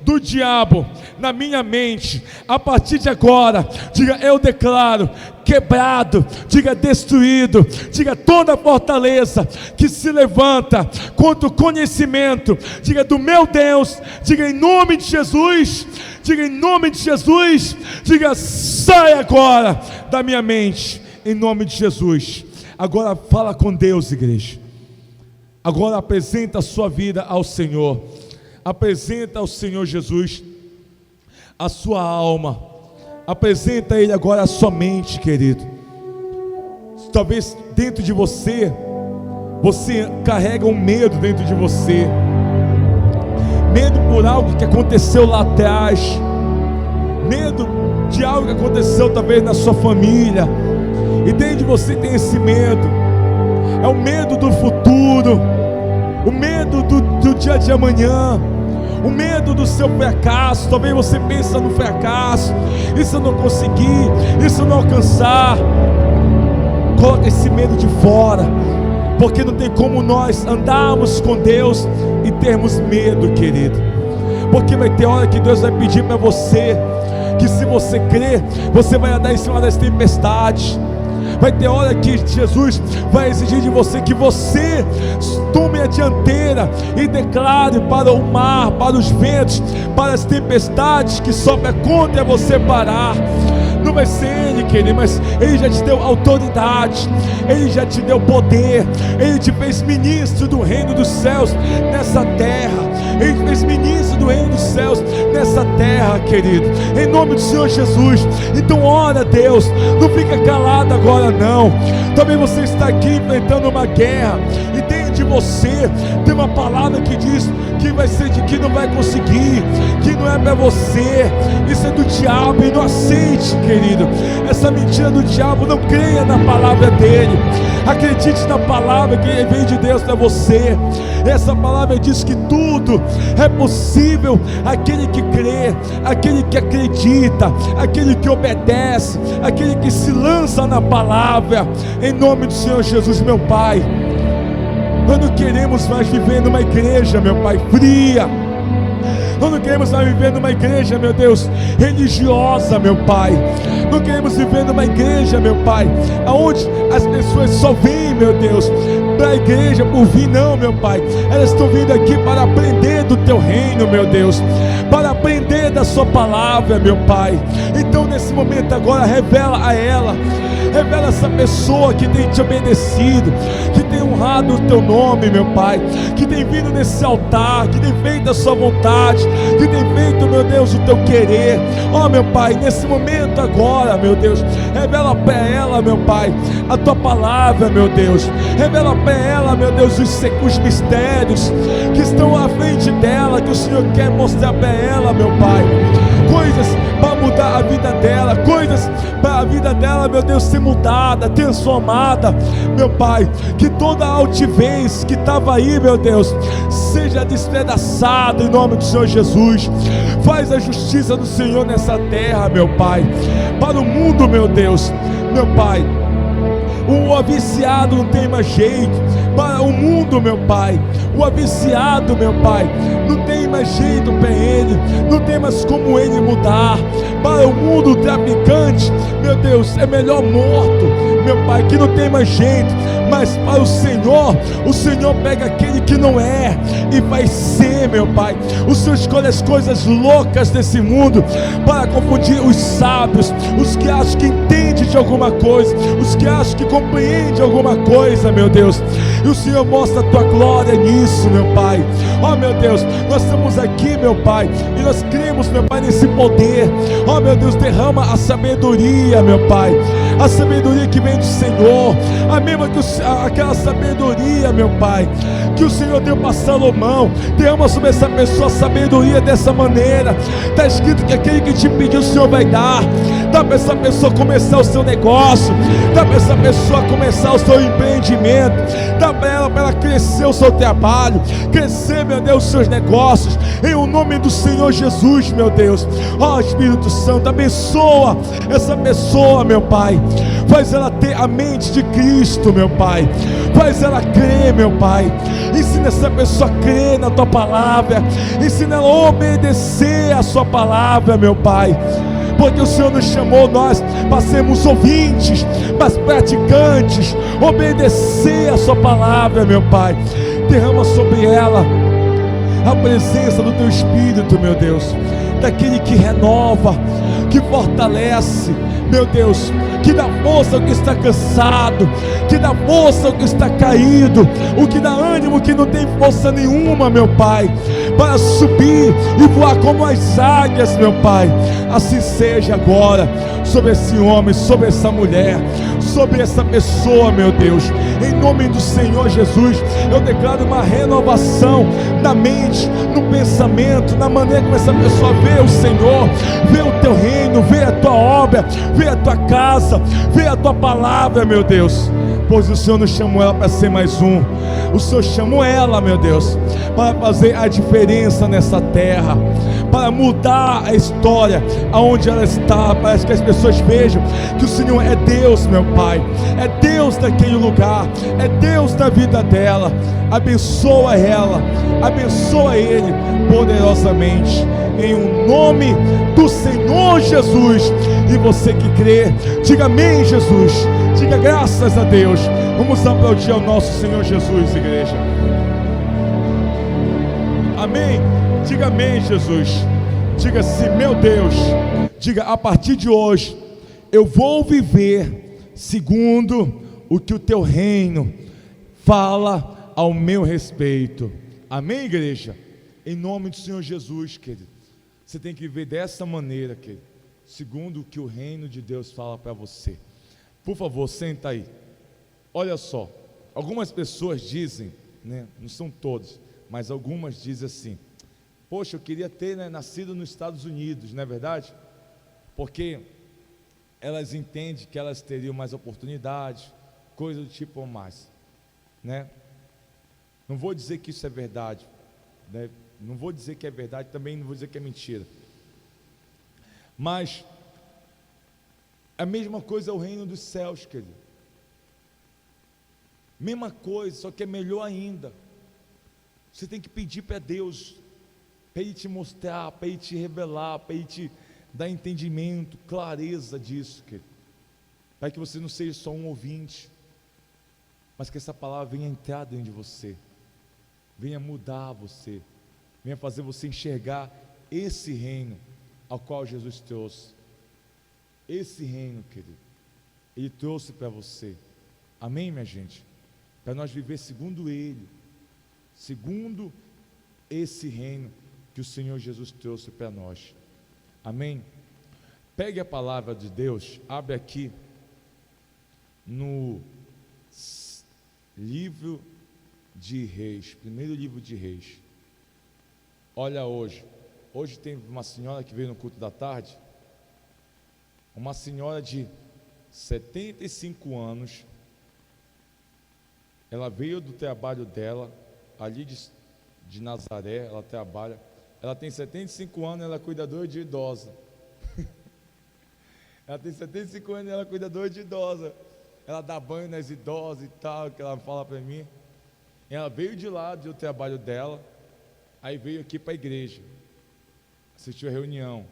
do diabo na minha mente, a partir de agora, diga, eu declaro quebrado, diga, destruído, diga, toda fortaleza que se levanta contra o conhecimento, diga, do meu Deus, diga, em nome de Jesus, diga, em nome de Jesus, diga, sai agora da minha mente, em nome de Jesus. Agora fala com Deus, igreja. Agora apresenta a sua vida ao Senhor, apresenta ao Senhor Jesus a sua alma, apresenta a Ele agora a sua mente, querido. Talvez dentro de você, você carrega um medo dentro de você, medo por algo que aconteceu lá atrás, medo de algo que aconteceu talvez na sua família, e dentro de você tem esse medo, é o medo do futuro, o medo do dia de amanhã, o medo do seu fracasso. Talvez você pensa no fracasso, e se eu não conseguir, e se eu não alcançar, coloca esse medo de fora, porque não tem como nós andarmos com Deus e termos medo, querido, porque vai ter hora que Deus vai pedir para você, que se você crer, você vai andar em cima das tempestades. Vai ter hora que Jesus vai exigir de você que você tome a dianteira e declare para o mar, para os ventos, para as tempestades que sopram contra você parar. Não vai ser Ele, querido, mas Ele já te deu autoridade, Ele já te deu poder, Ele te fez ministro do reino dos céus nessa terra, Ele te fez ministro do reino dos céus nessa terra, querido, em nome do Senhor Jesus. Então ora a Deus, não fica calado agora não. Também você está aqui enfrentando uma guerra, e dentro de você tem uma palavra que diz que vai ser de que não vai conseguir, que não é para você, isso é do diabo, e não aceite, querido, essa mentira do diabo. Não creia na palavra dele, acredite na palavra que vem de Deus para você. Essa palavra diz que tudo é possível aquele que crê, aquele que acredita, aquele que obedece, aquele que se lança na palavra, em nome do Senhor Jesus. Meu Pai, nós não queremos mais viver numa igreja, meu Pai, fria. Nós não queremos mais viver numa igreja, meu Deus, religiosa, meu Pai. Não queremos viver numa igreja, meu Pai, aonde as pessoas só vêm, meu Deus, para a igreja por vir, não, meu Pai. Elas estão vindo aqui para aprender do Teu reino, meu Deus, para aprender da Sua palavra, meu Pai. Então nesse momento agora, revela a ela, revela essa pessoa que tem te obedecido, que tem honrado o Teu nome, meu Pai, que tem vindo nesse altar, que tem feito a Sua vontade, que tem feito, meu Deus, o Teu querer. Ó, meu Pai, nesse momento agora, meu Deus, revela para ela, meu Pai, a Tua palavra, meu Deus. Revela para ela, meu Deus, os mistérios que estão à frente dela, que o Senhor quer mostrar para ela, meu Pai. Coisas para mudar a vida dela, coisas para a vida dela, meu Deus, ser mudada, transformada, meu Pai. Que toda a altivez que estava aí, meu Deus, seja despedaçada em nome do Senhor Jesus. Faz a justiça do Senhor nessa terra, meu Pai, para o mundo, meu Deus, meu Pai. O aviciado não tem mais jeito para o mundo, meu Pai. O aviciado, meu Pai, não tem mais jeito para ele, não tem mais como ele mudar. Para o mundo, o traficante, meu Deus, é melhor morto, meu Pai, que não tem mais jeito. Mas para o Senhor pega aquele que não é e vai ser, meu Pai. O Senhor escolhe as coisas loucas desse mundo para confundir os sábios, os que acham que entendem de alguma coisa, os que acham que compreendem alguma coisa, meu Deus. e o Senhor mostra a tua glória nisso, meu Pai. Ó meu Deus, nós estamos aqui, meu Pai, e nós cremos, meu Pai, nesse poder. Ó meu Deus, derrama a sabedoria, meu Pai, a sabedoria que vem do Senhor, a mesma que aquela sabedoria, meu Pai, que o Senhor deu para Salomão. Derrama sobre essa pessoa a sabedoria dessa maneira. Está escrito que aquele que te pediu, o Senhor vai dar. Dá para essa pessoa começar o seu negócio, dá para essa pessoa começar o seu empreendimento, dá para ela crescer o seu trabalho, crescer, meu Deus, os seus negócios, em o nome do Senhor Jesus, meu Deus. Ó Espírito Santo, abençoa essa pessoa, meu Pai, faz ela ter a mente de Cristo, meu Pai, faz ela crer, meu Pai. Ensina essa pessoa a crer na tua palavra, ensina ela a obedecer a sua palavra, meu Pai, porque o Senhor nos chamou nós para sermos ouvintes, mas praticantes, obedecer a sua palavra, meu Pai. Derrama sobre ela a presença do teu Espírito, meu Deus, daquele que renova, que fortalece, meu Deus, que dá força ao que está cansado, que dá força ao que está caído, o que dá ânimo que não tem força nenhuma, meu Pai, para subir e voar como as águias, meu Pai. Assim seja agora sobre esse homem, sobre essa mulher, sobre essa pessoa, meu Deus, em nome do Senhor Jesus. Eu declaro uma renovação na mente, no pensamento, na maneira como essa pessoa vê o Senhor, vê o teu reino, vê a tua obra, vê a tua casa, vê a tua palavra, meu Deus, pois o Senhor nos chamou ela para ser mais um. O Senhor chamou ela, meu Deus, para fazer a diferença nessa terra, para mudar a história aonde ela está, para que as pessoas vejam que o Senhor é Deus, meu Pai, é Deus naquele lugar, é Deus na vida dela. Abençoa ela, abençoa ele poderosamente, em o nome do Senhor Jesus. E você que crê, diga amém, Jesus, diga graças a Deus. Vamos aplaudir ao nosso Senhor Jesus, igreja. Amém. Diga amém, Jesus. Diga assim, meu Deus. Diga, a partir de hoje eu vou viver segundo o que o teu reino fala ao meu respeito. Amém, igreja? Em nome do Senhor Jesus, querido, você tem que viver dessa maneira, querido, segundo o que o reino de Deus fala para você. Por favor, senta aí. Olha só, algumas pessoas dizem, né, não são todos, mas algumas dizem assim: poxa, eu queria ter, né, nascido nos Estados Unidos, não é verdade? Porque elas entendem que elas teriam mais oportunidades, coisa do tipo ou mais, né? Não vou dizer que isso é verdade, né? Não vou dizer que é verdade, também não vou dizer que é mentira. Mas a mesma coisa é o reino dos céus, querido. Mesma coisa, só que é melhor ainda. Você tem que pedir para Deus, para Ele te mostrar, para Ele te revelar, para Ele te dar entendimento, clareza disso, querido, para que você não seja só um ouvinte, mas que essa palavra venha entrar dentro de você, venha mudar você, venha fazer você enxergar esse reino ao qual Jesus trouxe. Esse reino, querido, Ele trouxe para você. Amém, minha gente? Para nós viver segundo Ele, segundo esse reino que o Senhor Jesus trouxe para nós. Amém? Pegue a palavra de Deus, abre aqui no livro de Reis, primeiro livro de Reis. Olha hoje tem uma senhora que veio no culto da tarde, uma senhora de 75 anos, ela veio do trabalho dela, ali de Nazaré, ela trabalha, ela tem 75 anos, ela é cuidadora de idosa, ela tem 75 anos e ela é cuidadora de idosa, ela dá banho nas idosas e tal, que ela fala para mim. Ela veio de lá, do trabalho dela, aí veio aqui para a igreja, assistiu a reunião,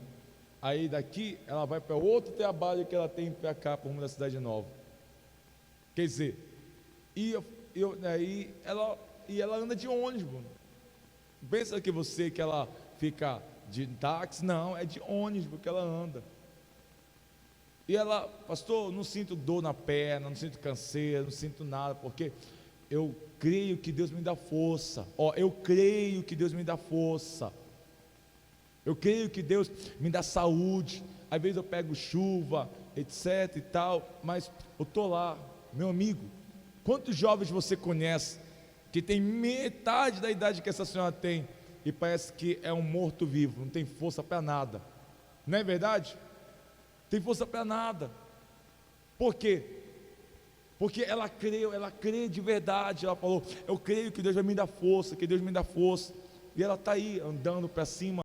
aí daqui ela vai para outro trabalho que ela tem para cá, para o rumo da Cidade Nova. Quer dizer, aí ela anda de ônibus. Pensa que ela fica de táxi, não, é de ônibus que ela anda. E ela, pastor, não sinto dor na perna, não sinto canseira, não sinto nada, porque eu creio que Deus me dá força. Ó, eu creio que Deus me dá força. Eu creio que Deus me dá saúde. Às vezes eu pego chuva, etc e tal, mas eu estou lá, meu amigo. Quantos jovens você conhece que tem metade da idade que essa senhora tem e parece que é um morto-vivo, não tem força para nada? Não é verdade? Tem força para nada. Por quê? Porque ela creu, ela crê de verdade. Ela falou: eu creio que Deus vai me dar força, que Deus me dá força. E ela está aí andando para cima.